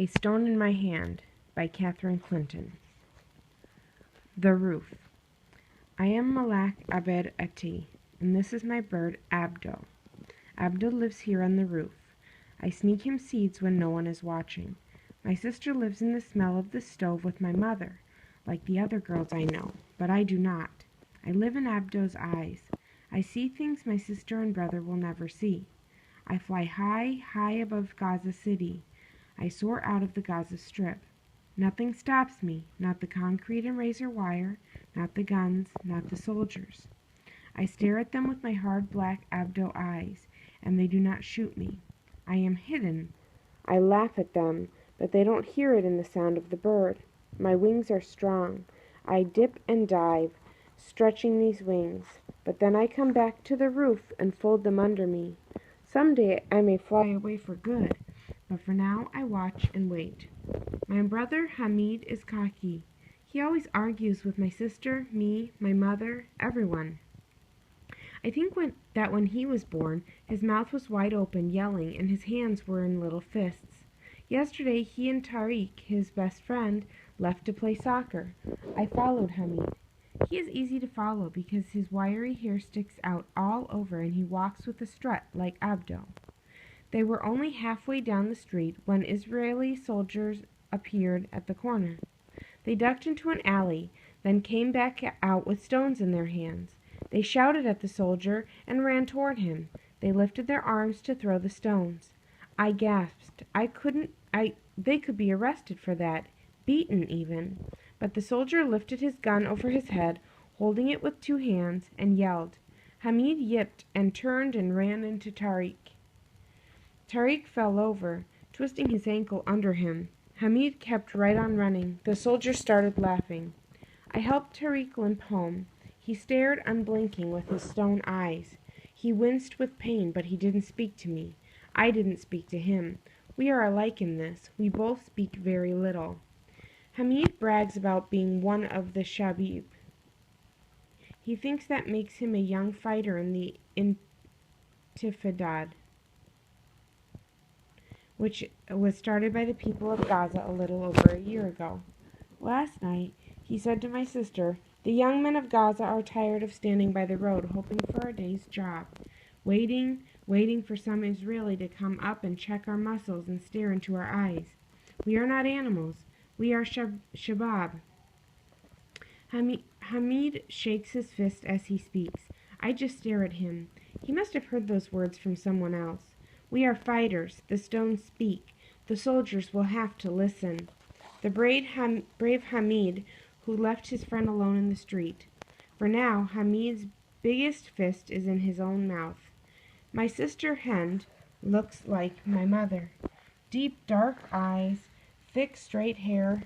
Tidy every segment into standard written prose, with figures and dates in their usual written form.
A Stone in My Hand by Catherine Clinton. The Roof. I am Malak Abed Ati, and this is my bird Abdo. Abdo lives here on the roof. I sneak him seeds when no one is watching. My sister lives in the smell of the stove with my mother, like the other girls I know, but I do not. I live in Abdo's eyes. I see things my sister and brother will never see. I fly high, high above Gaza City. I soar out of the Gaza Strip. Nothing stops me, not the concrete and razor wire, not the guns, not the soldiers. I stare at them with my hard black Abdo eyes, and they do not shoot me. I am hidden. I laugh at them, but they don't hear it in the sound of the bird. My wings are strong. I dip and dive, stretching these wings, but then I come back to the roof and fold them under me. Someday I may fly away for good, but for now I watch and wait. My brother Hamid is cocky. He always argues with my sister, me, my mother, everyone. I think that when he was born, his mouth was wide open, yelling, and his hands were in little fists. Yesterday he and Tariq, his best friend, left to play soccer. I followed Hamid. He is easy to follow because his wiry hair sticks out all over and he walks with a strut like Abdo. They were only halfway down the street when Israeli soldiers appeared at the corner. They ducked into an alley, then came back out with stones in their hands. They shouted at the soldier and ran toward him. They lifted their arms to throw the stones. I gasped. They could be arrested for that, beaten even. But the soldier lifted his gun over his head, holding it with two hands, and yelled. Hamid yipped and turned and ran into Tariq. Tariq fell over, twisting his ankle under him. Hamid kept right on running. The soldier started laughing. I helped Tariq limp home. He stared unblinking with his stone eyes. He winced with pain, but he didn't speak to me. I didn't speak to him. We are alike in this. We both speak very little. Hamid brags about being one of the Shabib. He thinks that makes him a young fighter in the Intifadad, which was started by the people of Gaza a little over a year ago. Last night, he said to my sister, "The young men of Gaza are tired of standing by the road, hoping for a day's job, waiting for some Israeli to come up and check our muscles and stare into our eyes. We are not animals. We are Shabab." Hamid shakes his fist as he speaks. I just stare at him. He must have heard those words from someone else. We are fighters. The stones speak. The soldiers will have to listen. The brave Hamid, who left his friend alone in the street. For now, Hamid's biggest fist is in his own mouth. My sister Hind looks like my mother. Deep, dark eyes, thick, straight hair,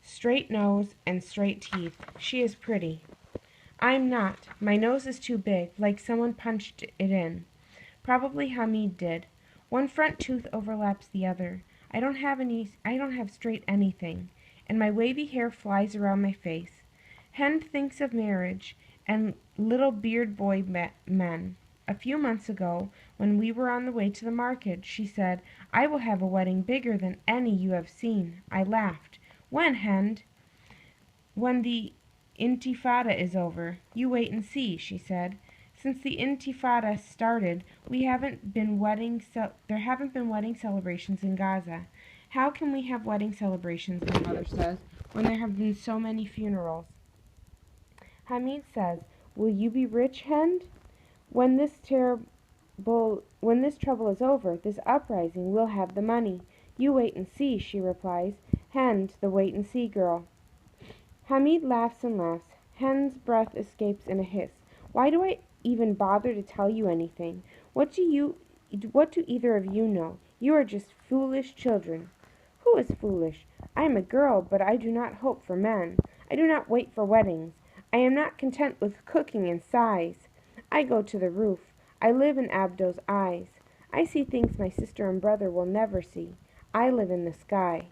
straight nose, and straight teeth. She is pretty. I'm not. My nose is too big, like someone punched it in. Probably Hamid did. One front tooth overlaps the other. I don't have straight anything, and my wavy hair flies around my face. Hind thinks of marriage and little beard boy men. A few months ago, when we were on the way to the market, she said, "I will have a wedding bigger than any you have seen." I laughed. "When, Hind?" "When the Intifada is over. You wait and see," she said. Since the Intifada started, there haven't been wedding celebrations in Gaza. How can we have wedding celebrations, my mother says, when there have been so many funerals? Hamid says, "Will you be rich, Hind? When this trouble is over, this uprising, we'll have the money." "You wait and see," she replies. Hind, the wait and see girl. Hamid laughs and laughs. Hind's breath escapes in a hiss. "Why do I even bother to tell you anything? What do either of you know? You are just foolish children." "Who is foolish? I am a girl, but I do not hope for men. I do not wait for weddings. I am not content with cooking and sighs. I go to the roof. I live in Abdo's eyes. I see things my sister and brother will never see. I live in the sky."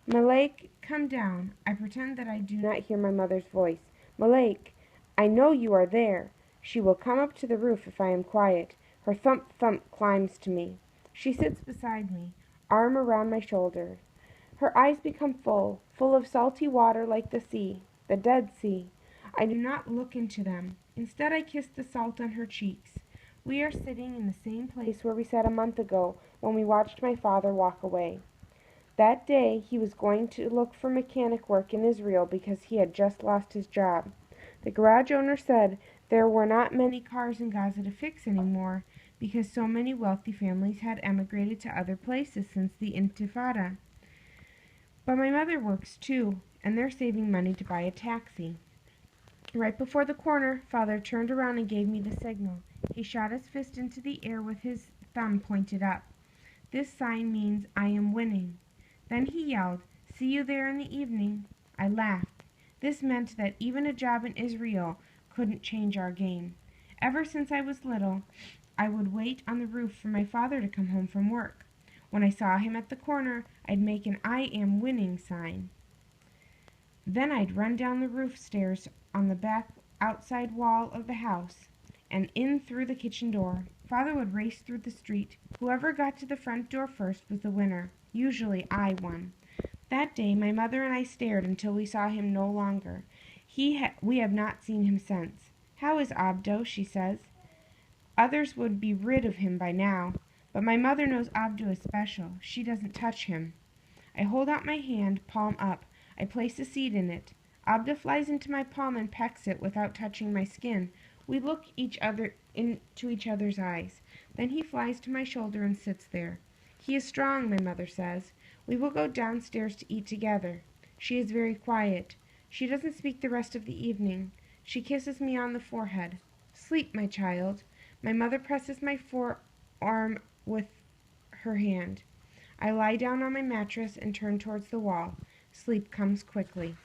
"Malak, come down." I pretend that I do not hear my mother's voice. "Malak, I know you are there." She will come up to the roof if I am quiet. Her thump-thump climbs to me. She sits beside me, arm around my shoulder. Her eyes become full, full of salty water like the sea, the Dead Sea. I do not look into them. Instead, I kiss the salt on her cheeks. We are sitting in the same place where we sat a month ago when we watched my father walk away. That day he was going to look for mechanic work in Israel because he had just lost his job. The garage owner said there were not many cars in Gaza to fix anymore because so many wealthy families had emigrated to other places since the Intifada. But my mother works too, and they're saving money to buy a taxi. Right before the corner, Father turned around and gave me the signal. He shot his fist into the air with his thumb pointed up. This sign means I am winning. Then he yelled, "See you there in the evening." I laughed. This meant that even a job in Israel couldn't change our game. Ever since I was little, I would wait on the roof for my father to come home from work. When I saw him at the corner, I'd make an I am winning sign. Then I'd run down the roof stairs on the back outside wall of the house and in through the kitchen door. Father would race through the street. Whoever got to the front door first was the winner. Usually I won. That day my mother and I stared until we saw him no longer. We have not seen him since. "How is Abdo?" she says. Others would be rid of him by now, but my mother knows Abdo is special. She doesn't touch him. I hold out my hand, palm up. I place a seed in it. Abda flies into my palm and pecks it without touching my skin. We look into each other's eyes. Then he flies to my shoulder and sits there. He is strong, my mother says. We will go downstairs to eat together. She is very quiet. She doesn't speak the rest of the evening. She kisses me on the forehead. "Sleep, my child." My mother presses my forearm with her hand. I lie down on my mattress and turn towards the wall. Sleep comes quickly.